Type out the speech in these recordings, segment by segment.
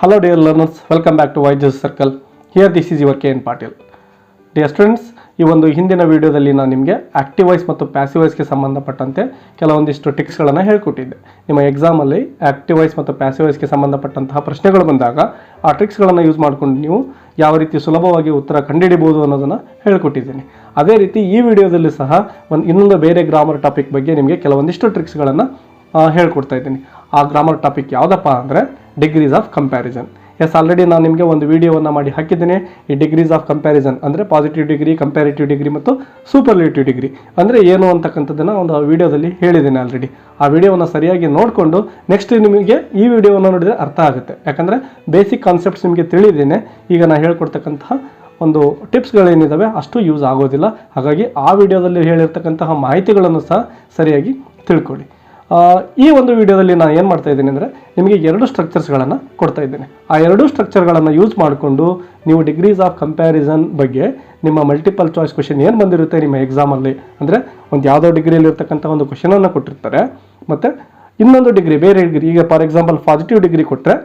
Hello dear learners, welcome back to YJS Circle. Here this is your KN Patil. Dear students, ಈ ಒಂದು ಹಿಂದಿನ ವಿಡಿಯೋದಲ್ಲಿ ನಾನು ನಿಮಗೆ ಆಕ್ಟಿವ್ ವಾಯ್ಸ್ ಮತ್ತು ಪ್ಯಾಸಿವ್ ವಾಯ್ಸ್ಗೆ ಸಂಬಂಧಪಟ್ಟಂತೆ ಕೆಲವೊಂದಿಷ್ಟು ಟ್ರಿಕ್ಸ್ಗಳನ್ನು ಹೇಳ್ಕೊಟ್ಟಿದ್ದೆ. ನಿಮ್ಮ ಎಕ್ಸಾಮಲ್ಲಿ ಆಕ್ಟಿವ್ ವಾಯ್ಸ್ ಮತ್ತು ಪ್ಯಾಸಿವ್ ವಾಯ್ಸ್ಗೆ ಸಂಬಂಧಪಟ್ಟಂತಹ ಪ್ರಶ್ನೆಗಳು ಬಂದಾಗ ಆ ಟ್ರಿಕ್ಸ್ಗಳನ್ನು ಯೂಸ್ ಮಾಡಿಕೊಂಡು ನೀವು ಯಾವ ರೀತಿ ಸುಲಭವಾಗಿ ಉತ್ತರ ಕಂಡುಹಿಡಿಯಬಹುದು ಅನ್ನೋದನ್ನು ಹೇಳ್ಕೊಟ್ಟಿದ್ದೀನಿ. ಅದೇ ರೀತಿ ಈ ವಿಡಿಯೋದಲ್ಲಿ ಸಹ ಇನ್ನೊಂದು ಬೇರೆ ಗ್ರಾಮರ್ ಟಾಪಿಕ್ ಬಗ್ಗೆ ನಿಮಗೆ ಕೆಲವೊಂದಿಷ್ಟು ಟ್ರಿಕ್ಸ್ಗಳನ್ನು ಹೇಳ್ಕೊಡ್ತಾ ಇದ್ದೀನಿ. ಆ ಗ್ರಾಮರ್ ಟಾಪಿಕ್ ಯಾವುದಪ್ಪ ಅಂದರೆ ಡಿಗ್ರೀಸ್ ಆಫ್ ಕಂಪ್ಯಾರಿಸನ್. ಆಲ್ರೆಡಿ ನಾನು ನಿಮಗೆ ಒಂದು ವಿಡಿಯೋವನ್ನು ಮಾಡಿ ಹಾಕಿದ್ದೇನೆ. ಈ ಡಿಗ್ರೀಸ್ ಆಫ್ ಕಂಪ್ಯಾರಿಸನ್ ಅಂದರೆ ಪಾಸಿಟಿವ್ ಡಿಗ್ರಿ, ಕಂಪ್ಯಾರಿಟಿವ್ ಡಿಗ್ರಿ ಮತ್ತು ಸೂಪರ್ಲೇಟಿವ್ ಡಿಗ್ರಿ ಅಂದರೆ ಏನು ಅಂತಕ್ಕಂಥದ್ದನ್ನು ಒಂದು ವಿಡಿಯೋದಲ್ಲಿ ಹೇಳಿದ್ದೇನೆ ಆಲ್ರೆಡಿ. ಆ ವಿಡಿಯೋವನ್ನು ಸರಿಯಾಗಿ ನೋಡಿಕೊಂಡು ನೆಕ್ಸ್ಟ್ ನಿಮಗೆ ಈ ವಿಡಿಯೋವನ್ನು ನೋಡಿದರೆ ಅರ್ಥ ಆಗುತ್ತೆ. ಯಾಕಂದರೆ ಬೇಸಿಕ್ ಕಾನ್ಸೆಪ್ಟ್ಸ್ ನಿಮಗೆ ತಿಳಿದೇನೆ. ಈಗ ನಾನು ಹೇಳ್ಕೊಡ್ತಕ್ಕಂತಹ ಒಂದು ಟಿಪ್ಸ್ಗಳೇನಿದ್ದಾವೆ ಅಷ್ಟು ಯೂಸ್ ಆಗೋದಿಲ್ಲ. ಹಾಗಾಗಿ ಆ ವಿಡಿಯೋದಲ್ಲಿ ಹೇಳಿರ್ತಕ್ಕಂತಹ ಮಾಹಿತಿಗಳನ್ನು ಸಹ ಸರಿಯಾಗಿ ತಿಳ್ಕೊಳ್ಳಿ. ಈ ಒಂದು ವಿಡಿಯೋದಲ್ಲಿ ನಾನು ಏನು ಮಾಡ್ತಾ ಇದ್ದೀನಿ ಅಂದರೆ ನಿಮಗೆ 2 ಸ್ಟ್ರಕ್ಚರ್ಸ್ಗಳನ್ನು ಕೊಡ್ತಾ ಇದ್ದೇನೆ. ಆ 2 ಸ್ಟ್ರಕ್ಚರ್ಗಳನ್ನು ಯೂಸ್ ಮಾಡಿಕೊಂಡು ನೀವು ಡಿಗ್ರೀಸ್ ಆಫ್ ಕಂಪ್ಯಾರಿಸನ್ ಬಗ್ಗೆ ನಿಮ್ಮ ಮಲ್ಟಿಪಲ್ ಚಾಯ್ಸ್ ಕ್ವೆಶನ್ ಏನು ಬಂದಿರುತ್ತೆ ನಿಮ್ಮ ಎಕ್ಸಾಮಲ್ಲಿ, ಅಂದರೆ ಒಂದು ಯಾವುದೋ ಡಿಗ್ರಿಯಲ್ಲಿ ಇರ್ತಕ್ಕಂಥ ಒಂದು ಕ್ವೆಶನನ್ನು ಕೊಟ್ಟಿರ್ತಾರೆ, ಮತ್ತು ಇನ್ನೊಂದು ಡಿಗ್ರಿ ಬೇರೆ ಡಿಗ್ರಿ, ಈಗ ಫಾರ್ ಎಕ್ಸಾಂಪಲ್ ಪಾಸಿಟಿವ್ ಡಿಗ್ರಿ ಕೊಟ್ಟರೆ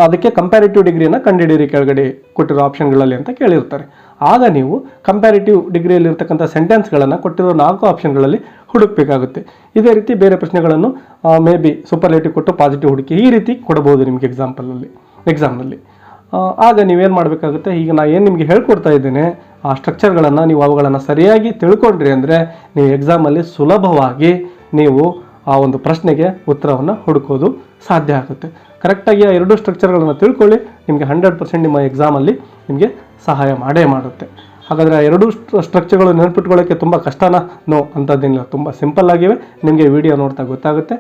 ಅದಕ್ಕೆ ಕಂಪ್ಯಾರಿಟಿವ್ ಡಿಗ್ರಿಯನ್ನು ಕಂಡುಹಿಡಿಯಿರಿ ಕೆಳಗಡೆ ಕೊಟ್ಟಿರೋ ಆಪ್ಷನ್ಗಳಲ್ಲಿ ಅಂತ ಕೇಳಿರ್ತಾರೆ. ಆಗ ನೀವು ಕಂಪ್ಯಾರಿಟಿವ್ ಡಿಗ್ರಿಯಲ್ಲಿರ್ತಕ್ಕಂಥ ಸೆಂಟೆನ್ಸ್ಗಳನ್ನು ಕೊಟ್ಟಿರೋ 4 ಆಪ್ಷನ್ಗಳಲ್ಲಿ ಹುಡುಕಬೇಕಾಗುತ್ತೆ. ಇದೇ ರೀತಿ ಬೇರೆ ಪ್ರಶ್ನೆಗಳನ್ನು ಮೇ ಬಿ ಸೂಪರ್ಲೇಟಿವ್ ಕೊಟ್ಟು ಪಾಸಿಟಿವ್ ಹುಡುಕಿ ಈ ರೀತಿ ಕೊಡಬಹುದು ನಿಮಗೆ ಎಕ್ಸಾಮ್ನಲ್ಲಿ. ಆಗ ನೀವೇನು ಮಾಡಬೇಕಾಗುತ್ತೆ, ಈಗ ನಾನು ಏನು ನಿಮಗೆ ಹೇಳ್ಕೊಡ್ತಾ ಇದ್ದೇನೆ ಆ ಸ್ಟ್ರಕ್ಚರ್ಗಳನ್ನು ನೀವು ಅವುಗಳನ್ನು ಸರಿಯಾಗಿ ತಿಳ್ಕೊಂಡ್ರಿ ಅಂದರೆ ನೀವು ಎಕ್ಸಾಮಲ್ಲಿ ಸುಲಭವಾಗಿ ನೀವು ಆ ಒಂದು ಪ್ರಶ್ನೆಗೆ ಉತ್ತರವನ್ನು ಹುಡುಕೋದು ಸಾಧ್ಯ ಆಗುತ್ತೆ. ಕರೆಕ್ಟಾಗಿ ಆ 2 ಸ್ಟ್ರಕ್ಚರ್ಗಳನ್ನು ತಿಳ್ಕೊಳ್ಳಿ, ನಿಮಗೆ 100% ನಿಮ್ಮ ಎಕ್ಸಾಮಲ್ಲಿ ನಿಮಗೆ ಸಹಾಯ ಮಾಡೇ ಮಾಡುತ್ತೆ. ಹಾಗಾದರೆ ಆ 2 ಸ್ಟ್ರಕ್ಚರ್ಗಳು ನೆನಪಿಟ್ಕೊಳ್ಳೋಕ್ಕೆ ತುಂಬ ಕಷ್ಟನಾ? ನೋ, ಅಂಥದ್ದೇನಿಲ್ಲ, ತುಂಬ ಸಿಂಪಲ್ ಆಗಿವೆ. ನಿಮಗೆ ವಿಡಿಯೋ ನೋಡ್ತಾ ಗೊತ್ತಾಗುತ್ತೆ.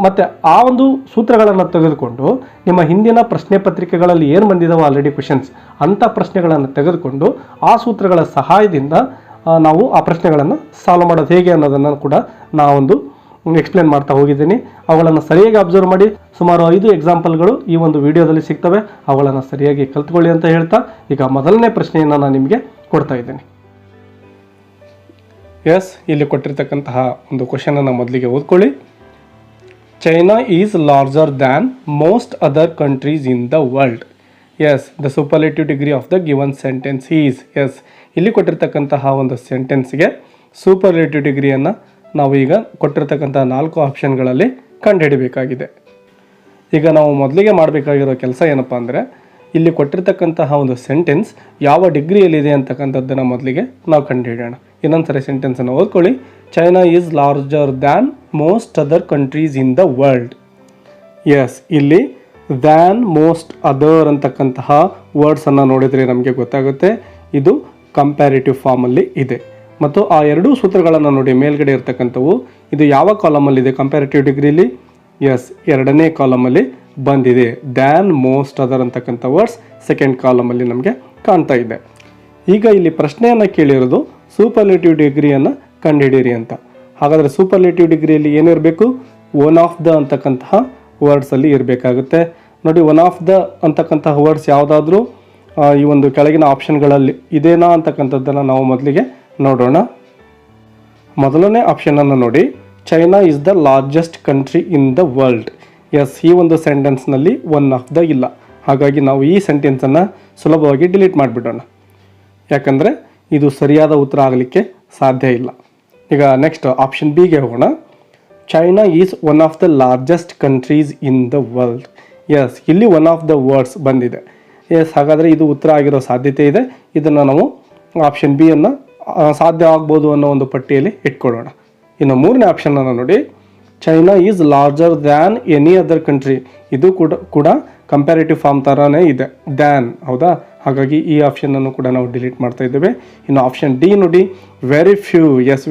ಮತ್ತು ಆ ಒಂದು ಸೂತ್ರಗಳನ್ನು ತೆಗೆದುಕೊಂಡು ನಿಮ್ಮ ಹಿಂದಿನ ಪ್ರಶ್ನೆ ಪತ್ರಿಕೆಗಳಲ್ಲಿ ಏನು ಬಂದಿದ್ದಾವೆ ಆಲ್ರೆಡಿ ಕ್ವೆಶನ್ಸ್, ಅಂಥ ಪ್ರಶ್ನೆಗಳನ್ನು ತೆಗೆದುಕೊಂಡು ಆ ಸೂತ್ರಗಳ ಸಹಾಯದಿಂದ ನಾವು ಆ ಪ್ರಶ್ನೆಗಳನ್ನು ಸಾಲ್ವ್ ಮಾಡೋದು ಹೇಗೆ ಅನ್ನೋದನ್ನು ಕೂಡ ನಾವೊಂದು ಎಕ್ಸ್ಪ್ಲೇನ್ ಮಾಡ್ತಾ ಹೋಗಿದ್ದೀನಿ. ಅವುಗಳನ್ನು ಸರಿಯಾಗಿ ಅಬ್ಸರ್ವ್ ಮಾಡಿ. ಸುಮಾರು 5 ಎಕ್ಸಾಂಪಲ್ಗಳು ಈ ಒಂದು ವಿಡಿಯೋದಲ್ಲಿ ಸಿಗ್ತವೆ. ಅವುಗಳನ್ನು ಸರಿಯಾಗಿ ಕಲ್ತ್ಕೊಳ್ಳಿ ಅಂತ ಹೇಳ್ತಾ ಈಗ ಮೊದಲನೇ ಪ್ರಶ್ನೆಯನ್ನು ನಾನು ನಿಮಗೆ ಕೊಡ್ತಾ ಇದ್ದೀನಿ. ಇಲ್ಲಿ ಕೊಟ್ಟಿರ್ತಕ್ಕಂತಹ ಒಂದು ಕ್ವೆಶನನ್ನು ಮೊದಲಿಗೆ ಓದ್ಕೊಳ್ಳಿ. China is larger than most other countries in the world. The superlative degree of the given sentence is. ಇಲ್ಲಿ ಕೊಟ್ಟಿರ್ತಕ್ಕಂತಹ ಒಂದು ಸೆಂಟೆನ್ಸ್ಗೆ ಸೂಪರ್ಲೇಟಿವ್ ಡಿಗ್ರಿಯನ್ನು ನಾವು ಈಗ ಕೊಟ್ಟಿರ್ತಕ್ಕಂಥ 4 ಆಪ್ಷನ್ಗಳಲ್ಲಿ ಕಂಡುಹಿಡಬೇಕಾಗಿದೆ. ಈಗ ನಾವು ಮೊದಲಿಗೆ ಮಾಡಬೇಕಾಗಿರೋ ಕೆಲಸ ಏನಪ್ಪ ಅಂದರೆ ಇಲ್ಲಿ ಕೊಟ್ಟಿರ್ತಕ್ಕಂತಹ ಒಂದು ಸೆಂಟೆನ್ಸ್ ಯಾವ ಡಿಗ್ರಿಯಲ್ಲಿದೆ ಅಂತಕ್ಕಂಥದ್ದನ್ನು ಮೊದಲಿಗೆ ನಾವು ಕಂಡುಹಿಡೋಣ. ಇನ್ನೊಂದ್ಸರಿ ಸೆಂಟೆನ್ಸನ್ನು ಓದ್ಕೊಳ್ಳಿ. China is larger than most other countries in the world. ಇಲ್ಲಿ ದ್ಯಾನ್, ಮೋಸ್ಟ್, ಅದರ್ ಅಂತಕ್ಕಂತಹ ವರ್ಡ್ಸನ್ನು ನೋಡಿದರೆ ನಮಗೆ ಗೊತ್ತಾಗುತ್ತೆ ಇದು ಕಂಪ್ಯಾರಿಟಿವ್ ಫಾರ್ಮಲ್ಲಿ ಇದೆ. ಮತ್ತು ಆ 2 ಸೂತ್ರಗಳನ್ನು ನೋಡಿ ಮೇಲ್ಗಡೆ ಇರ್ತಕ್ಕಂಥವು, ಇದು ಯಾವ ಕಾಲಮಲ್ಲಿದೆ ಕಂಪ್ಯಾರಿಟಿವ್ ಡಿಗ್ರಿಲಿ? 2ನೇ ಕಾಲಮಲ್ಲಿ ಬಂದಿದೆ. ದ್ಯಾನ್, ಮೋಸ್ಟ್, ಅದರ್ ಅಂತಕ್ಕಂಥ ವರ್ಡ್ಸ್ 2nd ಕಾಲಮಲ್ಲಿ ನಮಗೆ ಕಾಣ್ತಾ ಇದೆ. ಈಗ ಇಲ್ಲಿ ಪ್ರಶ್ನೆಯನ್ನು ಕೇಳಿರೋದು ಸೂಪರ್ಲೇಟಿವ್ ಡಿಗ್ರಿಯನ್ನು ಕಂಡುಹಿಡಿಯಿರಿ ಅಂತ. ಹಾಗಾದರೆ ಸೂಪರ್ಲೇಟಿವ್ ಡಿಗ್ರಿಯಲ್ಲಿ ಏನಿರಬೇಕು? ಒನ್ ಆಫ್ ದ ಅಂತಕ್ಕಂತಹ ವರ್ಡ್ಸಲ್ಲಿ ಇರಬೇಕಾಗುತ್ತೆ. ನೋಡಿ, ಒನ್ ಆಫ್ ದ ಅಂತಕ್ಕಂತಹ ವರ್ಡ್ಸ್ ಯಾವುದಾದ್ರೂ ಈ ಒಂದು ಕೆಳಗಿನ ಆಪ್ಷನ್ಗಳಲ್ಲಿ ಇದೇನಾ ಅಂತಕ್ಕಂಥದ್ದನ್ನು ನಾವು ಮೊದಲಿಗೆ ನೋಡೋಣ. ಮೊದಲನೇ ಆಪ್ಷನನ್ನು ನೋಡಿ, China is the largest country in the world. ಈ ಒಂದು ಸೆಂಟೆನ್ಸ್ನಲ್ಲಿ ಒನ್ ಆಫ್ ದ ಇಲ್ಲ. ಹಾಗಾಗಿ ನಾವು ಈ ಸೆಂಟೆನ್ಸನ್ನು ಸುಲಭವಾಗಿ ಡಿಲೀಟ್ ಮಾಡಿಬಿಡೋಣ, ಯಾಕಂದರೆ ಇದು ಸರಿಯಾದ ಉತ್ತರ ಆಗಲಿಕ್ಕೆ ಸಾಧ್ಯ ಇಲ್ಲ. ಈಗ ನೆಕ್ಸ್ಟ್ ಆಪ್ಷನ್ ಬಿಗೆ ಹೋಗೋಣ. China is one of the largest countries in the world. ಇಲ್ಲಿ ಒನ್ ಆಫ್ ದ ವರ್ಡ್ಸ್ ಬಂದಿದೆ. ಹಾಗಾದರೆ ಇದು ಉತ್ತರ ಆಗಿರೋ ಸಾಧ್ಯತೆ ಇದೆ. ಇದನ್ನು ನಾವು ಆಪ್ಷನ್ ಬಿ ಅನ್ನು ಸಾಧ್ಯ ಆಗ್ಬೋದು ಅನ್ನೋ ಒಂದು ಪಟ್ಟಿಯಲ್ಲಿ ಇಟ್ಕೊಳ್ಳೋಣ. ಇನ್ನು 3ನೇ ಆಪ್ಷನನ್ನು ನೋಡಿ, China is larger than any other country. ಇದು ಕೂಡ ಕಂಪ್ಯಾರಿಟಿವ್ ಫಾರ್ಮ್ ಥರನೇ ಇದೆ, ದ್ಯಾನ್, ಹೌದಾ? ಹಾಗಾಗಿ ಈ ಆಪ್ಷನನ್ನು ಕೂಡ ನಾವು ಡಿಲೀಟ್ ಮಾಡ್ತಾ ಇದ್ದೇವೆ. ಇನ್ನು ಆಪ್ಷನ್ ಡಿ ನೋಡಿ, ವೆರಿ ಫ್ಯೂ.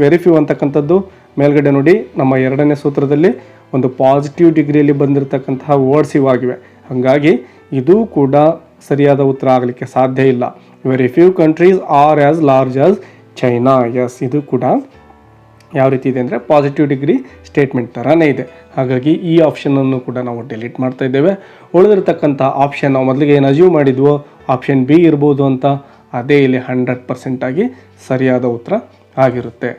ವೆರಿ ಫ್ಯೂ ಅಂತಕ್ಕಂಥದ್ದು ಮೇಲ್ಗಡೆ ನೋಡಿ ನಮ್ಮ 2ನೇ ಸೂತ್ರದಲ್ಲಿ ಒಂದು ಪಾಸಿಟಿವ್ ಡಿಗ್ರಿಯಲ್ಲಿ ಬಂದಿರತಕ್ಕಂತಹ ವರ್ಡ್ಸ್ ಇವಾಗಿವೆ. ಹಾಗಾಗಿ ಇದು ಕೂಡ ಸರಿಯಾದ ಉತ್ತರ ಆಗಲಿಕ್ಕೆ ಸಾಧ್ಯ ಇಲ್ಲ. Very few countries are as large as China. ಇದು ಕೂಡ ಯಾವ ರೀತಿ ಇದೆ ಅಂದರೆ ಪಾಸಿಟಿವ್ ಡಿಗ್ರಿ ಸ್ಟೇಟ್ಮೆಂಟ್ ಥರನೇ ಇದೆ. ಹಾಗಾಗಿ ಈ ಆಪ್ಷನನ್ನು ಕೂಡ ನಾವು ಡಿಲೀಟ್ ಮಾಡ್ತಾ ಇದ್ದೇವೆ. ಉಳಿದಿರ್ತಕ್ಕಂಥ ಆಪ್ಷನ್ ನಾವು ಮೊದಲಿಗೆ ಏನು ಅಜ್ಯೂಮ್ ಮಾಡಿದ್ವೋ ಆಪ್ಷನ್ ಬಿ ಇರ್ಬೋದು ಅಂತ, ಅದೇ ಇಲ್ಲಿ 100% ಆಗಿ ಸರಿಯಾದ ಉತ್ತರ ಆಗಿರುತ್ತೆ.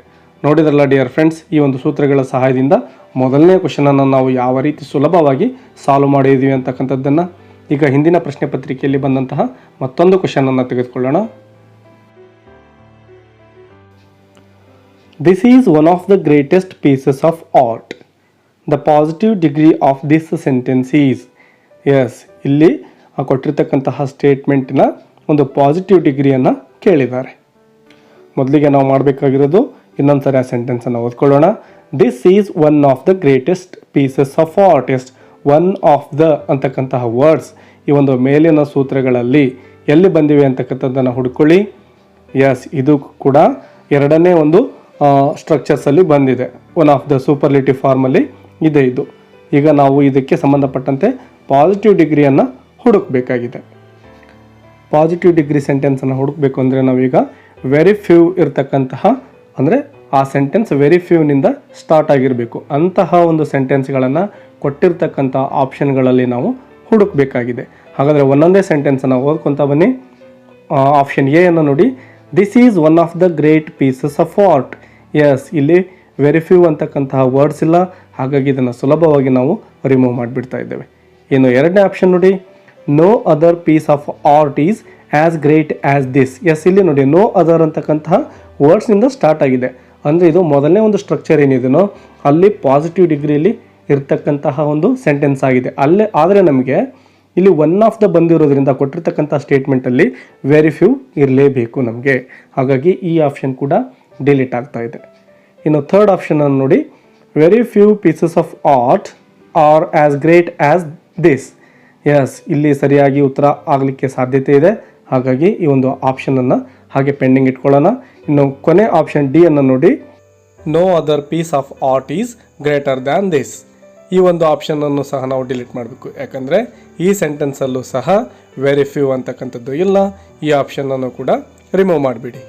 ನೋಡಿದ್ರಲ್ಲ ಡಿಯರ್ ಫ್ರೆಂಡ್ಸ್, ಈ ಒಂದು ಸೂತ್ರಗಳ ಸಹಾಯದಿಂದ ಮೊದಲನೇ ಕ್ವೆಶನನ್ನು ನಾವು ಯಾವ ರೀತಿ ಸುಲಭವಾಗಿ ಸಾಲ್ವ್ ಮಾಡಿದ್ವಿ ಅಂತಕ್ಕಂಥದ್ದನ್ನು ಈಗ ಹಿಂದಿನ ಪ್ರಶ್ನೆ ಪತ್ರಿಕೆಯಲ್ಲಿ ಬಂದಂತಹ ಮತ್ತೊಂದು ಕ್ವಶನನ್ನು ತೆಗೆದುಕೊಳ್ಳೋಣ. This is one of the greatest pieces of art. The positive degree of this sentence is. Yes, ಇಲ್ಲಿ ಕೊಟ್ಟಿರ್ತಕ್ಕಂತಹ ಸ್ಟೇಟ್ಮೆಂಟಿನ ಒಂದು ಪಾಸಿಟಿವ್ ಡಿಗ್ರಿಯನ್ನು ಕೇಳಿದ್ದಾರೆ. ಮೊದಲಿಗೆ ನಾವು ಮಾಡಬೇಕಾಗಿರೋದು ಇನ್ನೊಂದು ಸರಿ ಆ ಸೆಂಟೆನ್ಸನ್ನು ಓದ್ಕೊಳ್ಳೋಣ. This is one of the greatest pieces of artist. One of the ಅಂತಕ್ಕಂತಹ ವರ್ಡ್ಸ್ ಈ ಒಂದು ಮೇಲಿನ ಸೂತ್ರಗಳಲ್ಲಿ ಎಲ್ಲಿ ಬಂದಿವೆ ಅಂತಕ್ಕಂಥದ್ದನ್ನು ಹುಡ್ಕೊಳ್ಳಿ. ಎಸ್, ಇದು ಕೂಡ ಎರಡನೇ ಒಂದು ಸ್ಟ್ರಕ್ಚರ್ಸಲ್ಲಿ ಬಂದಿದೆ. ಒನ್ ಆಫ್ ದ ಸೂಪರ್ಲೇಟಿವ್ ಫಾರ್ಮಲ್ಲಿ ಇದೆ ಇದು. ಈಗ ನಾವು ಇದಕ್ಕೆ ಸಂಬಂಧಪಟ್ಟಂತೆ ಪಾಸಿಟಿವ್ ಡಿಗ್ರಿಯನ್ನು ಹುಡುಕಬೇಕಾಗಿದೆ. ಪಾಸಿಟಿವ್ ಡಿಗ್ರಿ ಸೆಂಟೆನ್ಸನ್ನು ಹುಡುಕಬೇಕು ಅಂದರೆ ನಾವೀಗ ವೆರಿ ಫ್ಯೂ ಇರತಕ್ಕಂತಹ, ಅಂದರೆ ಆ ಸೆಂಟೆನ್ಸ್ ವೆರಿ ಫ್ಯೂನಿಂದ ಸ್ಟಾರ್ಟ್ ಆಗಿರಬೇಕು ಅಂತಹ ಒಂದು ಸೆಂಟೆನ್ಸ್ಗಳನ್ನು ಕೊಟ್ಟಿರ್ತಕ್ಕಂಥ ಆಪ್ಷನ್ಗಳಲ್ಲಿ ನಾವು ಹುಡುಕಬೇಕಾಗಿದೆ. ಹಾಗಾದರೆ ಒಂದೊಂದೇ ಸೆಂಟೆನ್ಸನ್ನು ಓದ್ಕೊತಾ ಬನ್ನಿ. ಆಪ್ಷನ್ ಎ ಅನ್ನು ನೋಡಿ. This is one of the great pieces of art. Yes, ಇಲ್ಲಿ ವೆರಿ ಫ್ಯೂ ಅಂತಕ್ಕಂತಹ ವರ್ಡ್ಸ್ ಇಲ್ಲ, ಹಾಗಾಗಿ ಇದನ್ನು ಸುಲಭವಾಗಿ ನಾವು ರಿಮೂವ್ ಮಾಡಿಬಿಡ್ತಾ ಇದ್ದೇವೆ. ಇನ್ನು ಎರಡನೇ ಆಪ್ಷನ್ ನೋಡಿ. No other piece of art is as great as this. Yes, ಇಲ್ಲಿ ನೋಡಿ ನೋ ಅದರ್ ಅಂತಕ್ಕಂತಹ ವರ್ಡ್ಸ್ನಿಂದ ಸ್ಟಾರ್ಟ್ ಆಗಿದೆ. ಅಂದರೆ ಇದು ಮೊದಲನೇ ಒಂದು ಸ್ಟ್ರಕ್ಚರ್ ಏನಿದೆಯೋ ಅಲ್ಲಿ ಪಾಸಿಟಿವ್ ಡಿಗ್ರಿಯಲ್ಲಿ ಇರ್ತಕ್ಕಂತಹ ಒಂದು ಸೆಂಟೆನ್ಸ್ ಆಗಿದೆ. ಅಲ್ಲೇ ಆದರೆ ನಮಗೆ ಇಲ್ಲಿ ಒನ್ ಆಫ್ ದ ಬಂದಿರೋದ್ರಿಂದ ಕೊಟ್ಟಿರ್ತಕ್ಕಂಥ ಸ್ಟೇಟ್ಮೆಂಟಲ್ಲಿ ವೆರಿ ಫ್ಯೂ ಇರಲೇಬೇಕು ನಮಗೆ. ಹಾಗಾಗಿ ಈ ಆಪ್ಷನ್ ಕೂಡ ಡಿಲೀಟ್ ಆಗ್ತಾ ಇದೆ. ಇನ್ನು ಥರ್ಡ್ ಆಪ್ಷನನ್ನು ನೋಡಿ. Very few pieces of art are as great as this. Yes, ಇಲ್ಲಿ ಸರಿಯಾಗಿ ಉತ್ತರ ಆಗಲಿಕ್ಕೆ ಸಾಧ್ಯತೆ ಇದೆ. ಹಾಗಾಗಿ ಈ ಒಂದು ಆಪ್ಷನನ್ನು ಹಾಗೆ ಪೆಂಡಿಂಗ್ ಇಟ್ಕೊಳ್ಳೋಣ. ಇನ್ನು ಕೊನೆ ಆಪ್ಷನ್ ಡಿ ಅನ್ನು ನೋಡಿ. No other piece of art is greater than this. ಈ ಒಂದು ಆಪ್ಷನನ್ನು ಸಹ ನಾವು ಡಿಲೀಟ್ ಮಾಡಬೇಕು. ಯಾಕಂದರೆ ಈ ಸೆಂಟೆನ್ಸಲ್ಲೂ ಸಹ ವೆರಿ ಫ್ಯೂ ಅಂತಕ್ಕಂಥದ್ದು ಇಲ್ಲ. ಈ ಆಪ್ಷನನ್ನು ಕೂಡ ರಿಮೂವ್ ಮಾಡಿಬಿಡಿ.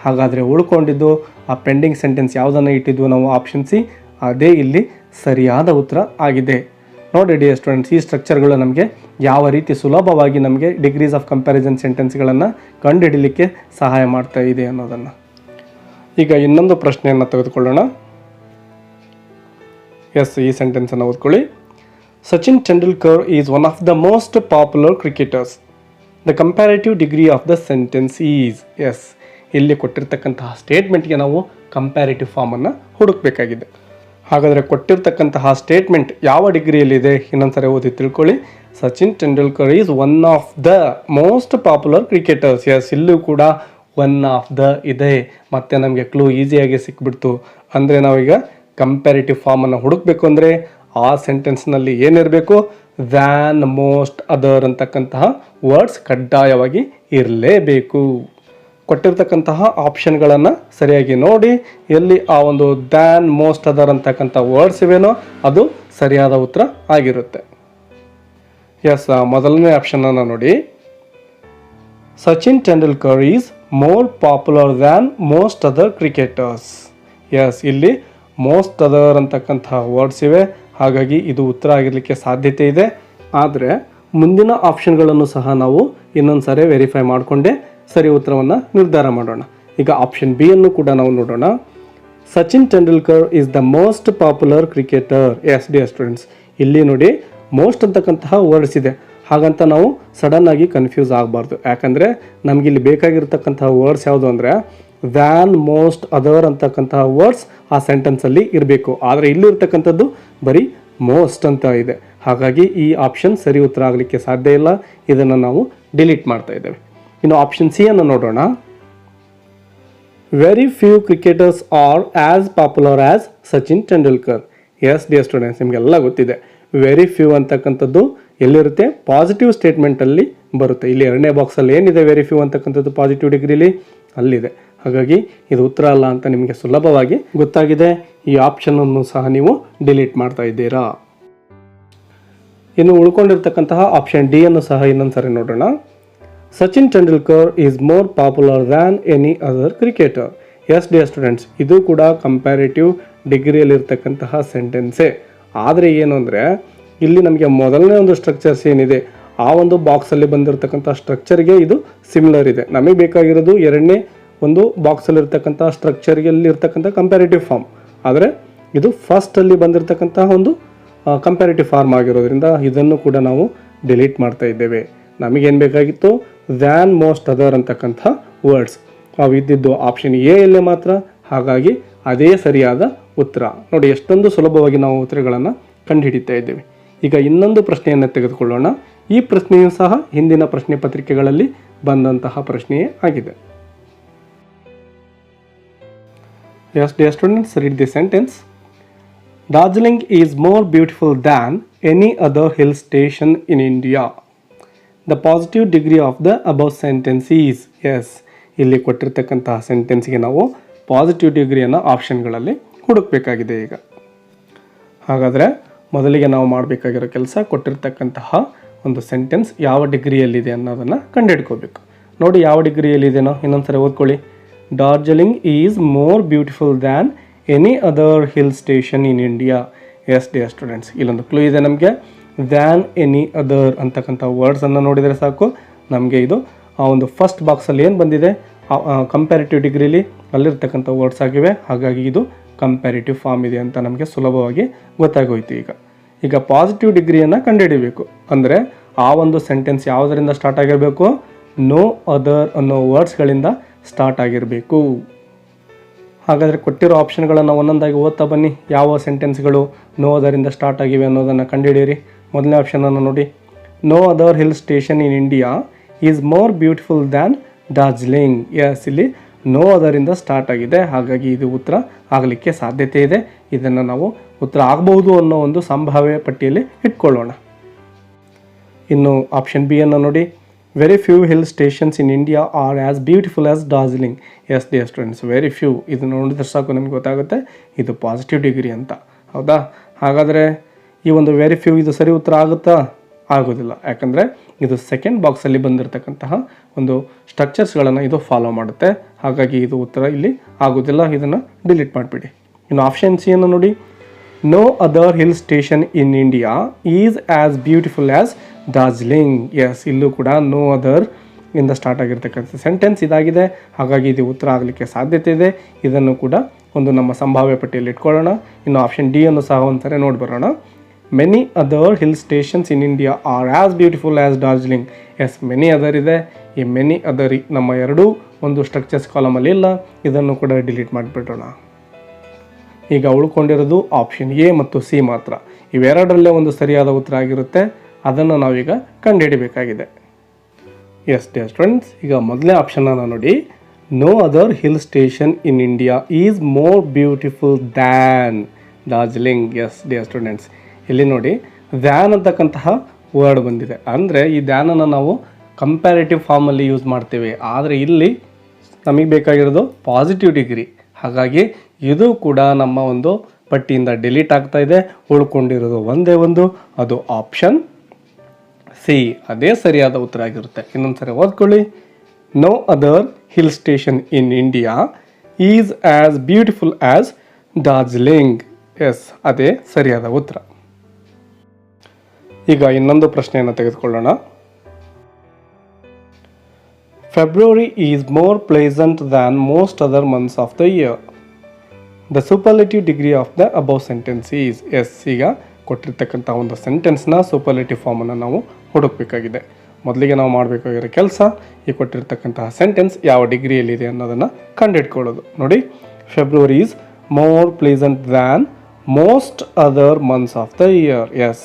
ಹಾಗಾದರೆ ಉಳ್ಕೊಂಡಿದ್ದು ಆ ಪೆಂಡಿಂಗ್ ಸೆಂಟೆನ್ಸ್ ಯಾವುದನ್ನು ಇಟ್ಟಿದ್ವು ನಾವು ಆಪ್ಷನ್ ಸಿ, ಅದೇ ಇಲ್ಲಿ ಸರಿಯಾದ ಉತ್ತರ ಆಗಿದೆ. ನೋಡಿ ಡಿಯರ್ ಸ್ಟೂಡೆಂಟ್ಸ್, ಈ ಸ್ಟ್ರಕ್ಚರ್ಗಳು ನಮಗೆ ಯಾವ ರೀತಿ ಸುಲಭವಾಗಿ ನಮಗೆ ಡಿಗ್ರೀಸ್ ಆಫ್ ಕಂಪ್ಯಾರಿಸನ್ ಸೆಂಟೆನ್ಸ್ಗಳನ್ನು ಕಂಡುಹಿಡಲಿಕ್ಕೆ ಸಹಾಯ ಮಾಡ್ತಾ ಇದೆ ಅನ್ನೋದನ್ನು. ಈಗ ಇನ್ನೊಂದು ಪ್ರಶ್ನೆಯನ್ನು ತೆಗೆದುಕೊಳ್ಳೋಣ. ಎಸ್, ಈ ಸೆಂಟೆನ್ಸನ್ನು ಓದ್ಕೊಳ್ಳಿ. Sachin Tendulkar is one of the most popular cricketers. The comparative degree of the sentence is. Yes, ಇಲ್ಲಿ ಕೊಟ್ಟಿರ್ತಕ್ಕಂತಹ ಸ್ಟೇಟ್ಮೆಂಟ್ಗೆ ನಾವು ಕಂಪ್ಯಾರಿಟಿವ್ ಫಾರ್ಮನ್ನು ಹುಡುಕಬೇಕಾಗಿದೆ. ಹಾಗಾದರೆ ಕೊಟ್ಟಿರ್ತಕ್ಕಂತಹ ಸ್ಟೇಟ್ಮೆಂಟ್ ಯಾವ ಡಿಗ್ರಿಯಲ್ಲಿದೆ ಇನ್ನೊಂದ್ಸರಿ ಓದಿ ತಿಳ್ಕೊಳ್ಳಿ. Sachin Tendulkar is one of the most popular cricketers. Yes, ಇಲ್ಲೂ ಕೂಡ ಒನ್ ಆಫ್ ದ ಇದೆ. ಮತ್ತೆ ನಮಗೆ ಕ್ಲೂ ಈಸಿಯಾಗಿ ಸಿಕ್ಬಿಡ್ತು. ಅಂದರೆ ನಾವೀಗ ಕಂಪ್ಯಾರಿಟಿವ್ ಫಾರ್ಮನ್ನು ಹುಡುಕಬೇಕು ಅಂದರೆ ಆ ಸೆಂಟೆನ್ಸ್ನಲ್ಲಿ ಏನಿರಬೇಕು? ದ್ಯಾನ್, ಮೋಸ್ಟ್, ಅದರ್ ಅಂತಕ್ಕಂತಹ ವರ್ಡ್ಸ್ ಕಡ್ಡಾಯವಾಗಿ ಇರಲೇಬೇಕು. ಕೊಟ್ಟಿರ್ತಕ್ಕಂತಹ ಆಪ್ಷನ್ಗಳನ್ನು ಸರಿಯಾಗಿ ನೋಡಿ, ಎಲ್ಲಿ ಆ ಒಂದು ದ್ಯಾನ್, ಮೋಸ್ಟ್, ಅದರ್ ಅಂತಕ್ಕಂಥ ವರ್ಡ್ಸ್ ಇವೇನೋ ಅದು ಸರಿಯಾದ ಉತ್ತರ ಆಗಿರುತ್ತೆ. ಎಸ್, ಮೊದಲನೇ ಆಪ್ಷನನ್ನು ನೋಡಿ. Sachin Tendulkar is more popular than most other cricketers. Yes, ಇಲ್ಲಿ ಮೋಸ್ಟ್ ಅದರ್ ಅಂತಕ್ಕಂತಹ ವರ್ಡ್ಸ್ ಇವೆ. ಹಾಗಾಗಿ ಇದು ಉತ್ತರ ಆಗಿರಲಿಕ್ಕೆ ಸಾಧ್ಯತೆ ಇದೆ. ಆದರೆ ಮುಂದಿನ ಆಪ್ಷನ್ಗಳನ್ನು ಸಹ ನಾವು ಇನ್ನೊಂದು ಸಾರಿ ವೆರಿಫೈ ಮಾಡಿಕೊಂಡೆ ಸರಿ ಉತ್ತರವನ್ನು ನಿರ್ಧಾರ ಮಾಡೋಣ. ಈಗ ಆಪ್ಷನ್ ಬಿ ಅನ್ನು ಕೂಡ ನಾವು ನೋಡೋಣ. Sachin Tendulkar is the most popular cricketer. S dear students, ಇಲ್ಲಿ ನೋಡಿ ಮೋಸ್ಟ್ ಅಂತಕ್ಕಂತಹ ವರ್ಡ್ಸ್ ಇದೆ. ಹಾಗಂತ ನಾವು ಸಡನ್ ಆಗಿ ಕನ್ಫ್ಯೂಸ್ ಆಗಬಾರ್ದು. ಯಾಕಂದರೆ ನಮಗಿಲ್ಲಿ ಬೇಕಾಗಿರ್ತಕ್ಕಂತಹ ವರ್ಡ್ಸ್ ಯಾವುದು ಅಂದರೆ ದ್ಯಾನ್, ಮೋಸ್ಟ್, ಅದರ್ ಅಂತಕ್ಕಂತಹ ವರ್ಡ್ಸ್ ಆ ಸೆಂಟೆನ್ಸಲ್ಲಿ ಇರಬೇಕು. ಆದರೆ ಇಲ್ಲಿರ್ತಕ್ಕಂಥದ್ದು ಬರೀ ಮೋಸ್ಟ್ ಅಂತ ಇದೆ. ಹಾಗಾಗಿ ಈ ಆಪ್ಷನ್ ಸರಿ ಉತ್ತರ ಆಗಲಿಕ್ಕೆ ಸಾಧ್ಯ ಇಲ್ಲ. ಇದನ್ನು ನಾವು ಡಿಲೀಟ್ ಮಾಡ್ತಾ ಇದ್ದೇವೆ. ಇನ್ನು ಆಪ್ಷನ್ ಸಿ ಅನ್ನು ನೋಡೋಣ. Very few cricketers are as popular as Sachin Tendulkar. Yes dear students, ನಿಮಗೆಲ್ಲ ಗೊತ್ತಿದೆ ವೆರಿ ಫ್ಯೂ ಅಂತಕ್ಕಂಥದ್ದು ಎಲ್ಲಿರುತ್ತೆ? ಪಾಸಿಟಿವ್ ಸ್ಟೇಟ್ಮೆಂಟಲ್ಲಿ ಬರುತ್ತೆ. ಇಲ್ಲಿ ಎರಡನೇ ಬಾಕ್ಸಲ್ಲಿ ಏನಿದೆ ವೆರಿ ಫ್ಯೂ ಅಂತಕ್ಕಂಥದ್ದು ಪಾಸಿಟಿವ್ ಡಿಗ್ರಿಲಿ ಅಲ್ಲಿದೆ. ಹಾಗಾಗಿ ಇದು ಉತ್ತರ ಅಲ್ಲ ಅಂತ ನಿಮಗೆ ಸುಲಭವಾಗಿ ಗೊತ್ತಾಗಿದೆ. ಈ ಆಪ್ಷನನ್ನು ಸಹ ನೀವು ಡಿಲೀಟ್ ಮಾಡ್ತಾ ಇದ್ದೀರಾ. ಇನ್ನು ಉಳ್ಕೊಂಡಿರ್ತಕ್ಕಂತಹ ಆಪ್ಷನ್ ಡಿ ಅನ್ನು ಸಹ ಇನ್ನೊಂದು ಸರಿ ನೋಡೋಣ. Sachin Tendulkar is more popular than any other cricketer. S dear students, ಇದು ಕೂಡ ಕಂಪ್ಯಾರಿಟಿವ್ ಡಿಗ್ರಿಯಲ್ಲಿರ್ತಕ್ಕಂತಹ ಸೆಂಟೆನ್ಸೇ. ಆದರೆ ಏನು ಅಂದರೆ ಇಲ್ಲಿ ನಮಗೆ ಮೊದಲನೇ ಒಂದು ಸ್ಟ್ರಕ್ಚರ್ಸ್ ಏನಿದೆ ಆ ಒಂದು ಬಾಕ್ಸಲ್ಲಿ ಬಂದಿರತಕ್ಕಂಥ ಸ್ಟ್ರಕ್ಚರ್ಗೆ ಇದು ಸಿಮಿಲರ್ ಇದೆ. ನಮಗೆ ಬೇಕಾಗಿರೋದು ಎರಡನೇ ಒಂದು ಬಾಕ್ಸಲ್ಲಿರ್ತಕ್ಕಂಥ ಸ್ಟ್ರಕ್ಚರ್ಗೆಲ್ಲಿರ್ತಕ್ಕಂಥ ಕಂಪ್ಯಾರಿಟಿವ್ ಫಾರ್ಮ್. ಆದರೆ ಇದು ಫಸ್ಟಲ್ಲಿ ಬಂದಿರತಕ್ಕಂತಹ ಒಂದು ಕಂಪ್ಯಾರಿಟಿವ್ ಫಾರ್ಮ್ ಆಗಿರೋದ್ರಿಂದ ಇದನ್ನು ಕೂಡ ನಾವು ಡಿಲೀಟ್ ಮಾಡ್ತಾ ಇದ್ದೇವೆ. ನಮಗೇನು ಬೇಕಾಗಿತ್ತು, ದ್ಯಾನ್ ಮೋಸ್ಟ್ ಅದರ್ ಅಂತಕ್ಕಂಥ ವರ್ಡ್ಸ್ ಅವು ಇದ್ದಿದ್ದು ಆಪ್ಷನ್ ಎ ಯಲ್ಲೇ ಮಾತ್ರ. ಹಾಗಾಗಿ ಅದೇ ಸರಿಯಾದ ಉತ್ತರ. ನೋಡಿ ಎಷ್ಟೊಂದು ಸುಲಭವಾಗಿ ನಾವು ಉತ್ತರಗಳನ್ನು ಕಂಡುಹಿಡಿತಾ ಇದ್ದೇವೆ. ಈಗ ಇನ್ನೊಂದು ಪ್ರಶ್ನೆಯನ್ನು ತೆಗೆದುಕೊಳ್ಳೋಣ. ಈ ಪ್ರಶ್ನೆಯೂ ಸಹ ಹಿಂದಿನ ಪ್ರಶ್ನೆ ಪತ್ರಿಕೆಗಳಲ್ಲಿ ಬಂದಂತಹ ಪ್ರಶ್ನೆಯೇ ಆಗಿದೆ. Yes, dear students, read the sentence. Darjeeling is more beautiful than any other hill station in India. The positive degree of the above sentence is. Yes, ಇಲ್ಲಿ ಕೊಟ್ಟಿರ್ತಕ್ಕಂತಹ ಸೆಂಟೆನ್ಸ್ಗೆ ನಾವು ಪಾಸಿಟಿವ್ ಡಿಗ್ರಿಯನ್ನು ಆಪ್ಷನ್ಗಳಲ್ಲಿ ಹುಡುಕಬೇಕಾಗಿದೆ. ಈಗ ಹಾಗಾದರೆ ಮೊದಲಿಗೆ ನಾವು ಮಾಡಬೇಕಾಗಿರೋ ಕೆಲಸ, ಕೊಟ್ಟಿರ್ತಕ್ಕಂತಹ ಒಂದು ಸೆಂಟೆನ್ಸ್ ಯಾವ ಡಿಗ್ರಿಯಲ್ಲಿದೆ ಅನ್ನೋದನ್ನು ಕಂಡುಹಿಡ್ಕೋಬೇಕು. ನೋಡಿ ಯಾವ ಡಿಗ್ರಿಯಲ್ಲಿದೆನೋ ಇನ್ನೊಂದ್ಸರಿ ಓದ್ಕೊಳ್ಳಿ. Darjeeling is more beautiful than any other hill station in India. Yes dear students, ಇಲ್ಲೊಂದು ಕ್ಲೂ ಇದೆ ನಮಗೆ. ದ್ಯಾನ್ ಎನಿ ಅದರ್ ಅಂತಕ್ಕಂಥ ವರ್ಡ್ಸನ್ನು ನೋಡಿದರೆ ಸಾಕು ನಮಗೆ ಇದು ಆ ಒಂದು ಫಸ್ಟ್ ಬಾಕ್ಸಲ್ಲಿ ಏನು ಬಂದಿದೆ ಕಂಪ್ಯಾರಿಟಿವ್ ಡಿಗ್ರಿಲಿ ಅಲ್ಲಿರ್ತಕ್ಕಂಥ ವರ್ಡ್ಸ್ ಆಗಿವೆ. ಹಾಗಾಗಿ ಇದು ಕಂಪ್ಯಾರಿಟಿವ್ ಫಾರ್ಮ್ ಇದೆ ಅಂತ ನಮಗೆ ಸುಲಭವಾಗಿ ಗೊತ್ತಾಗೋಯ್ತು. ಈಗ ಪಾಸಿಟಿವ್ ಡಿಗ್ರಿಯನ್ನು ಕಂಡುಹಿಡಿಬೇಕು ಅಂದರೆ ಆ ಒಂದು ಸೆಂಟೆನ್ಸ್ ಯಾವುದರಿಂದ ಸ್ಟಾರ್ಟ್ ಆಗಿರಬೇಕು, ನೋ ಅದರ್ ಅನ್ನೋ ವರ್ಡ್ಸ್ಗಳಿಂದ ಸ್ಟಾರ್ಟ್ ಆಗಿರಬೇಕು. ಹಾಗಾದರೆ ಕೊಟ್ಟಿರೋ ಆಪ್ಷನ್ಗಳನ್ನು ಒಂದೊಂದಾಗಿ ಓದ್ತಾ ಬನ್ನಿ. ಯಾವ ಸೆಂಟೆನ್ಸ್ಗಳು ನೋ ಅದರಿಂದ ಸ್ಟಾರ್ಟ್ ಆಗಿವೆ ಅನ್ನೋದನ್ನು ಕಂಡುಹಿಡಿಯಿರಿ. ಮೊದಲನೇ ಆಪ್ಷನನ್ನು ನೋಡಿ. No other hill station in India is more beautiful than Darjeeling. Yes, ಇಲ್ಲಿ ನೋ ಅದರಿಂದ ಸ್ಟಾರ್ಟ್ ಆಗಿದೆ. ಹಾಗಾಗಿ ಇದು ಉತ್ತರ ಆಗಲಿಕ್ಕೆ ಸಾಧ್ಯತೆ ಇದೆ. ಇದನ್ನು ನಾವು ಉತ್ತರ ಆಗಬಹುದು ಅನ್ನೋ ಒಂದು ಸಂಭಾವ್ಯ ಪಟ್ಟಿಯಲ್ಲಿ ಇಟ್ಕೊಳ್ಳೋಣ. ಇನ್ನು ಆಪ್ಷನ್ ಬಿ ಅನ್ನು ನೋಡಿ. Very few hill stations in India are as beautiful as Darjeeling. Yes dear students, very few ಇದು ನೋಡಿದ್ರೆ ಸಾಕು ನಮಗೆ ಗೊತ್ತಾಗುತ್ತೆ ಇದು ಪಾಸಿಟಿವ್ ಡಿಗ್ರಿ ಅಂತ. ಹೌದಾ? ಹಾಗಾದರೆ ಈ ಒಂದು ವೆರಿ ಫ್ಯೂ ಇದು ಸರಿ ಉತ್ತರ ಆಗುತ್ತಾ? ಆಗೋದಿಲ್ಲ. ಯಾಕಂದರೆ ಇದು ಸೆಕೆಂಡ್ ಬಾಕ್ಸಲ್ಲಿ ಬಂದಿರತಕ್ಕಂತಹ ಒಂದು ಸ್ಟ್ರಕ್ಚರ್ಸ್ಗಳನ್ನು ಇದು ಫಾಲೋ ಮಾಡುತ್ತೆ. ಹಾಗಾಗಿ ಇದು ಉತ್ತರ ಇಲ್ಲಿ ಆಗೋದಿಲ್ಲ. ಇದನ್ನು ಡಿಲೀಟ್ ಮಾಡಿಬಿಡಿ. ಇನ್ನು ಆಪ್ಷನ್ ಸಿ ಅನ್ನು ನೋಡಿ. No other hill station in India is as beautiful as Darjeeling. Yes, ಇಲ್ಲೂ ಕೂಡ ನೋ ಅದರ್ ಇಂದ ಸ್ಟಾರ್ಟ್ ಆಗಿರ್ತಕ್ಕಂಥ ಸೆಂಟೆನ್ಸ್ ಇದಾಗಿದೆ. ಹಾಗಾಗಿ ಇದು ಉತ್ತರ ಆಗಲಿಕ್ಕೆ ಸಾಧ್ಯತೆ ಇದೆ. ಇದನ್ನು ಕೂಡ ಒಂದು ನಮ್ಮ ಸಂಭಾವ್ಯ ಪಟ್ಟಿಯಲ್ಲಿ ಇಟ್ಕೊಳ್ಳೋಣ. ಇನ್ನು ಆಪ್ಷನ್ ಡಿ ಅನ್ನು ಸಹ ಒಂದ್ಸರಿ ನೋಡಿ ಬರೋಣ. Many other hill stations in India are as beautiful as Darjeeling. Yes, many other ಇದೆ. ಈ ಮೆನಿ ಅದರ್ ನಮ್ಮ ಎರಡೂ ಒಂದು ಸ್ಟ್ರಕ್ಚರ್ಸ್ ಕಾಲಮಲ್ಲಿ ಇಲ್ಲ. ಇದನ್ನು ಕೂಡ ಡಿಲೀಟ್ ಮಾಡಿಬಿಡೋಣ. ಈಗ ಉಳ್ಕೊಂಡಿರೋದು ಆಪ್ಷನ್ ಎ ಮತ್ತು ಸಿ ಮಾತ್ರ. ಇವೆರಡರಲ್ಲೇ ಒಂದು ಸರಿಯಾದ ಉತ್ತರ ಆಗಿರುತ್ತೆ. ಅದನ್ನು ನಾವೀಗ ಕಂಡುಹಿಡಿಬೇಕಾಗಿದೆ. ಎಸ್ ಡಿಯರ್ ಸ್ಟೂಡೆಂಟ್ಸ್, ಈಗ ಮೊದಲನೇ ಆಪ್ಷನನ್ನು ನೋಡಿ. No other hill station in India is more beautiful than Darjeeling. Yes dear students, ಇಲ್ಲಿ ನೋಡಿ ದ್ಯಾನ್ ಅಂತಕ್ಕಂತಹ ವರ್ಡ್ ಬಂದಿದೆ. ಅಂದರೆ ಈ ದ್ಯಾನನ್ನು ನಾವು ಕಂಪ್ಯಾರಿಟಿವ್ ಫಾರ್ಮಲ್ಲಿ ಯೂಸ್ ಮಾಡ್ತೇವೆ. ಆದರೆ ಇಲ್ಲಿ ನಮಗೆ ಬೇಕಾಗಿರೋದು ಪಾಸಿಟಿವ್ ಡಿಗ್ರಿ. ಹಾಗಾಗಿ ಇದು ಕೂಡ ನಮ್ಮ ಒಂದು ಪಟ್ಟಿಯಿಂದ ಡಿಲೀಟ್ ಆಗ್ತಾ ಇದೆ. ಉಳ್ಕೊಂಡಿರೋದು ಒಂದೇ ಒಂದು, ಅದು ಆಪ್ಷನ್ ಸಿ. ಅದೇ ಸರಿಯಾದ ಉತ್ತರ ಆಗಿರುತ್ತೆ. ಇನ್ನೊಂದು ಸರಿ ಓದ್ಕೊಳ್ಳಿ. No other hill station in India is as beautiful as Darjeeling. Yes, ಅದೇ ಸರಿಯಾದ ಉತ್ತರ. ಈಗ ಇನ್ನೊಂದು ಪ್ರಶ್ನೆಯನ್ನು ತೆಗೆದುಕೊಳ್ಳೋಣ. February is more pleasant than most other months of the year. The superlative degree of the above sentence is. Yes, ಈಗ ಕೊಟ್ಟಿರ್ತಕ್ಕಂಥ ಒಂದು ಸೆಂಟೆನ್ಸ್ನ ಸೂಪರ್ಲೇಟಿವ್ ಫಾರ್ಮನ್ನು ನಾವು ಹುಡುಕಬೇಕಾಗಿದೆ. ಮೊದಲಿಗೆ ನಾವು ಮಾಡಬೇಕಾಗಿರೋ ಕೆಲಸ ಈ ಕೊಟ್ಟಿರ್ತಕ್ಕಂತಹ ಸೆಂಟೆನ್ಸ್ ಯಾವ ಡಿಗ್ರಿಯಲ್ಲಿದೆ ಅನ್ನೋದನ್ನು ಕಂಡುಹಿಡ್ಕೊಳ್ಳೋದು. ನೋಡಿ, February is more pleasant than most other months of the year. Yes,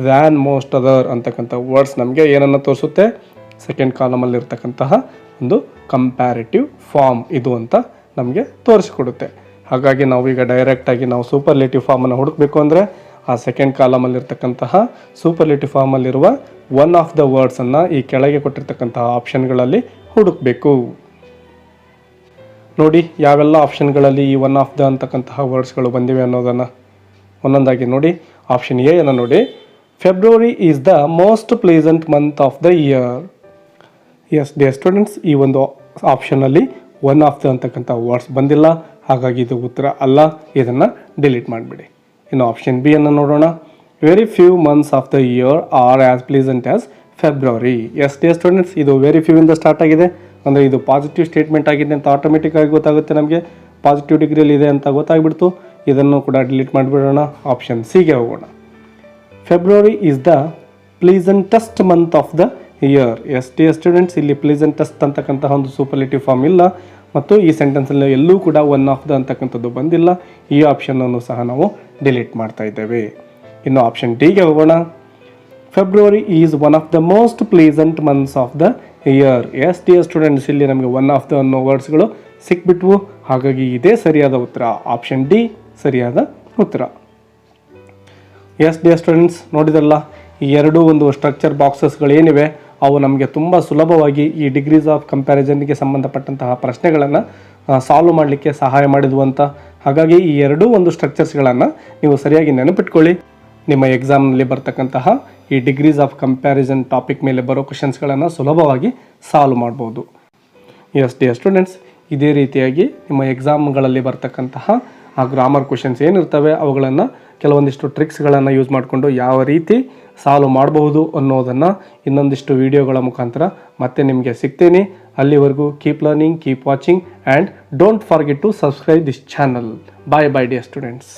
than most other ಅಂತಕ್ಕಂಥ ವರ್ಡ್ಸ್ ನಮಗೆ ಏನನ್ನು ತೋರಿಸುತ್ತೆ? ಸೆಕೆಂಡ್ ಕಾಲಮಲ್ಲಿರ್ತಕ್ಕಂತಹ ಒಂದು ಕಂಪ್ಯಾರಿಟಿವ್ ಫಾರ್ಮ್ ಇದು ಅಂತ ನಮಗೆ ತೋರಿಸಿಕೊಡುತ್ತೆ. ಹಾಗಾಗಿ ನಾವೀಗ ಡೈರೆಕ್ಟಾಗಿ ನಾವು ಸೂಪರ್ಲೇಟಿವ್ ಫಾರ್ಮನ್ನು ಹುಡುಕಬೇಕು ಅಂದರೆ ಆ ಸೆಕೆಂಡ್ ಕಾಲಮಲ್ಲಿರ್ತಕ್ಕಂತಹ ಸೂಪರ್ಲೇಟಿವ್ ಫಾರ್ಮಲ್ಲಿರುವ ಒನ್ ಆಫ್ ದ ವರ್ಡ್ಸನ್ನು ಈ ಕೆಳಗೆ ಕೊಟ್ಟಿರ್ತಕ್ಕಂತಹ ಆಪ್ಷನ್ಗಳಲ್ಲಿ ಹುಡುಕಬೇಕು. ನೋಡಿ ಯಾವೆಲ್ಲ ಆಪ್ಷನ್ಗಳಲ್ಲಿ ಈ ಒನ್ ಆಫ್ ದ ಅಂತಕ್ಕಂತಹ ವರ್ಡ್ಸ್ಗಳು ಬಂದಿವೆ ಅನ್ನೋದನ್ನು ಒಂದೊಂದಾಗಿ ನೋಡಿ. ಆಪ್ಷನ್ ಎ ಅನ್ನು ನೋಡಿ. February is the most pleasant month of the year. Yes dear students, ಈ ಒಂದು ಆಪ್ಷನಲ್ಲಿ ಒನ್ ಆಫ್ ದ ಅಂತಕ್ಕಂಥ ವರ್ಡ್ಸ್ ಬಂದಿಲ್ಲ. ಹಾಗಾಗಿ ಇದು ಉತ್ತರ ಅಲ್ಲ. ಇದನ್ನು ಡಿಲೀಟ್ ಮಾಡಿಬಿಡಿ. ಇನ್ನು ಆಪ್ಷನ್ ಬಿ ಅನ್ನು ನೋಡೋಣ. Very few months of the year are as pleasant as February. Yes dear students, ಇದು ವೆರಿ ಫ್ಯೂ ಇಂದ ಸ್ಟಾರ್ಟ್ ಆಗಿದೆ. ಅಂದರೆ ಇದು ಪಾಸಿಟಿವ್ ಸ್ಟೇಟ್ಮೆಂಟ್ ಆಗಿದೆ ಅಂತ ಆಟೋಮೆಟಿಕ್ಕಾಗಿ ಗೊತ್ತಾಗುತ್ತೆ. ನಮಗೆ ಪಾಸಿಟಿವ್ ಡಿಗ್ರಿಯಲ್ಲಿ ಇದೆ ಅಂತ ಗೊತ್ತಾಗ್ಬಿಡ್ತು. ಇದನ್ನು ಕೂಡ ಡಿಲೀಟ್ ಮಾಡಿಬಿಡೋಣ. ಆಪ್ಷನ್ ಸಿಗೆ ಹೋಗೋಣ. February is the pleasantest month of the year. Yes dear students, ಇಲ್ಲಿ ಪ್ಲೀಸೆಂಟೆಸ್ಟ್ ಅಂತಕ್ಕಂತಹ ಒಂದು ಸೂಪರ್ಲೇಟಿವ್ ಫಾರ್ಮ್ ಇಲ್ಲ ಮತ್ತು ಈ ಸೆಂಟೆನ್ಸಲ್ಲಿ ಎಲ್ಲೂ ಕೂಡ ಒನ್ ಆಫ್ ದ ಅಂತಕ್ಕಂಥದ್ದು ಬಂದಿಲ್ಲ. ಈ ಆಪ್ಷನನ್ನು ಸಹ ನಾವು ಡಿಲೀಟ್ ಮಾಡ್ತಾ ಇದ್ದೇವೆ. ಇನ್ನು ಆಪ್ಷನ್ ಡಿಗೆ ಹೋಗೋಣ. February is one of the most pleasant months of the year. Yes dear students, ಇಲ್ಲಿ ನಮಗೆ ಒನ್ ಆಫ್ ದ ಅನ್ನೋ ವರ್ಡ್ಸ್ಗಳು ಸಿಕ್ಬಿಟ್ವು. ಹಾಗಾಗಿ ಇದೇ ಸರಿಯಾದ ಉತ್ತರ. ಆಪ್ಷನ್ ಡಿ ಸರಿಯಾದ ಉತ್ತರ. ಎಸ್ ಡಿ ಸ್ಟೂಡೆಂಟ್ಸ್, ನೋಡಿದ್ರಲ್ಲ ಈ ಎರಡೂ ಒಂದು ಸ್ಟ್ರಕ್ಚರ್ ಬಾಕ್ಸಸ್ಗಳೇನಿವೆ ಅವು ನಮಗೆ ತುಂಬ ಸುಲಭವಾಗಿ ಈ ಡಿಗ್ರೀಸ್ ಆಫ್ ಕಂಪ್ಯಾರಿಸನ್ಗೆ ಸಂಬಂಧಪಟ್ಟಂತಹ ಪ್ರಶ್ನೆಗಳನ್ನು ಸಾಲ್ವ್ ಮಾಡಲಿಕ್ಕೆ ಸಹಾಯ ಮಾಡಿದ್ವು ಅಂತ. ಹಾಗಾಗಿ ಈ ಎರಡೂ ಒಂದು ಸ್ಟ್ರಕ್ಚರ್ಸ್ಗಳನ್ನು ನೀವು ಸರಿಯಾಗಿ ನೆನಪಿಟ್ಕೊಳ್ಳಿ. ನಿಮ್ಮ ಎಕ್ಸಾಮ್ನಲ್ಲಿ ಬರ್ತಕ್ಕಂತಹ ಈ ಡಿಗ್ರೀಸ್ ಆಫ್ ಕಂಪ್ಯಾರಿಸನ್ ಟಾಪಿಕ್ ಮೇಲೆ ಬರೋ ಕ್ವಶನ್ಸ್ಗಳನ್ನು ಸುಲಭವಾಗಿ ಸಾಲ್ವ್ ಮಾಡ್ಬೋದು. ಎಸ್ ಡಿ ಸ್ಟೂಡೆಂಟ್ಸ್, ಇದೇ ರೀತಿಯಾಗಿ ನಿಮ್ಮ ಎಕ್ಸಾಮ್ಗಳಲ್ಲಿ ಬರ್ತಕ್ಕಂತಹ ಆ ಗ್ರಾಮರ್ ಕ್ವಶನ್ಸ್ ಏನಿರ್ತವೆ ಅವುಗಳನ್ನು ಕೆಲವೊಂದಿಷ್ಟು ಟ್ರಿಕ್ಸ್ಗಳನ್ನು ಯೂಸ್ ಮಾಡಿಕೊಂಡು ಯಾವ ರೀತಿ ಸಾಲ್ವ್ ಮಾಡಬಹುದು ಅನ್ನೋದನ್ನು ಇನ್ನೊಂದಿಷ್ಟು ವಿಡಿಯೋಗಳ ಮುಖಾಂತರ ಮತ್ತೆ ನಿಮಗೆ ಸಿಗ್ತೀನಿ. ಅಲ್ಲಿವರೆಗೂ keep learning, keep watching and don't forget to subscribe this channel. Bye bye dear students.